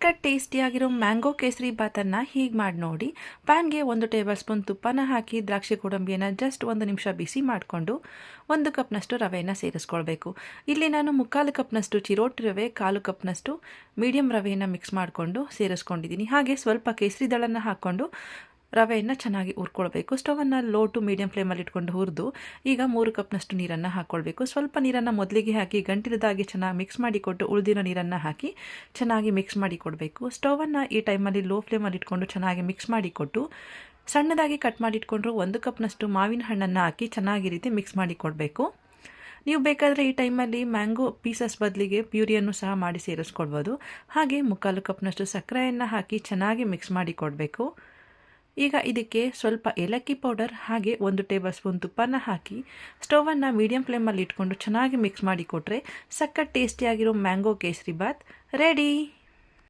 ಸಖತ್ ಟೇಸ್ಟಿಯಾಗಿರೋ ಮ್ಯಾಂಗೋ ಕೇಸರಿ ಬಾತನ್ನು ಹೀಗೆ ಮಾಡಿ ನೋಡಿ. ಪ್ಯಾನ್ಗೆ 1 ಟೇಬಲ್ ಸ್ಪೂನ್ ತುಪ್ಪನ ಹಾಕಿ ದ್ರಾಕ್ಷಿ ಗೋಡಂಬಿಯನ್ನು ಜಸ್ಟ್ 1 ನಿಮಿಷ ಬಿಸಿ ಮಾಡಿಕೊಂಡು 1 ಕಪ್ನಷ್ಟು ರವೆಯನ್ನು ಸೇರಿಸ್ಕೊಳ್ಬೇಕು. ಇಲ್ಲಿ ನಾನು 3/4 ಕಪ್ನಷ್ಟು ಚಿರೋಟಿ ರವೆ, 1/4 ಕಪ್ನಷ್ಟು ಮೀಡಿಯಮ್ ರವೆಯನ್ನು ಮಿಕ್ಸ್ ಮಾಡಿಕೊಂಡು ಸೇರಿಸ್ಕೊಂಡಿದ್ದೀನಿ. ಹಾಗೆ ಸ್ವಲ್ಪ ಕೇಸರಿ ದಳನ ಹಾಕ್ಕೊಂಡು ರವೆಯನ್ನು ಚೆನ್ನಾಗಿ ಹುರ್ಕೊಳ್ಬೇಕು. ಸ್ಟವನ್ನು ಲೋ ಟು ಮೀಡಿಯಂ ಫ್ಲೇಮಲ್ಲಿ ಇಟ್ಕೊಂಡು ಹುರಿದು ಈಗ 3 ಕಪ್ನಷ್ಟು ನೀರನ್ನು ಹಾಕ್ಕೊಳ್ಬೇಕು. ಸ್ವಲ್ಪ ನೀರನ್ನು ಮೊದಲಿಗೆ ಹಾಕಿ ಗಂಟಿಲದಾಗಿ ಚೆನ್ನಾಗಿ ಮಿಕ್ಸ್ ಮಾಡಿಕೊಟ್ಟು ಉಳಿದಿರೋ ನೀರನ್ನು ಹಾಕಿ ಚೆನ್ನಾಗಿ ಮಿಕ್ಸ್ ಮಾಡಿ ಕೊಡಬೇಕು. ಸ್ಟವನ್ನು ಈ ಟೈಮಲ್ಲಿ ಲೋ ಫ್ಲೇಮಲ್ಲಿ ಇಟ್ಕೊಂಡು ಚೆನ್ನಾಗಿ ಮಿಕ್ಸ್ ಮಾಡಿಕೊಟ್ಟು ಸಣ್ಣದಾಗಿ ಕಟ್ ಮಾಡಿಟ್ಕೊಂಡ್ರು 1 ಕಪ್ನಷ್ಟು ಮಾವಿನ ಹಣ್ಣನ್ನು ಹಾಕಿ ಚೆನ್ನಾಗಿ ರೀತಿ ಮಿಕ್ಸ್ ಮಾಡಿ ಕೊಡಬೇಕು. ನೀವು ಬೇಕಾದರೆ ಈ ಟೈಮಲ್ಲಿ ಮ್ಯಾಂಗೋ ಪೀಸಸ್ ಬದಲಿಗೆ ಪ್ಯೂರಿಯನ್ನು ಸಹ ಮಾಡಿ ಸೇರಿಸ್ಕೊಳ್ಬೋದು. ಹಾಗೆ 3/4 ಕಪ್ನಷ್ಟು ಸಕ್ಕರೆಯನ್ನು ಹಾಕಿ ಚೆನ್ನಾಗಿ ಮಿಕ್ಸ್ ಮಾಡಿ ಕೊಡಬೇಕು. ಈಗ ಇದಕ್ಕೆ ಸ್ವಲ್ಪ ಏಲಕ್ಕಿ ಪೌಡರ್ ಹಾಗೆ 1 ಟೇಬಲ್ ಸ್ಪೂನ್ ತುಪ್ಪನ ಹಾಕಿ ಸ್ಟವನ್ನು ಮೀಡಿಯಂ ಫ್ಲೇಮಲ್ಲಿ ಇಟ್ಕೊಂಡು ಚೆನ್ನಾಗಿ ಮಿಕ್ಸ್ ಮಾಡಿ ಕೊಟ್ಟರೆ ಸಖತ್ ಟೇಸ್ಟಿಯಾಗಿರೋ ಮ್ಯಾಂಗೋ ಕೇಸರಿ ಬಾತ್ ರೆಡಿ.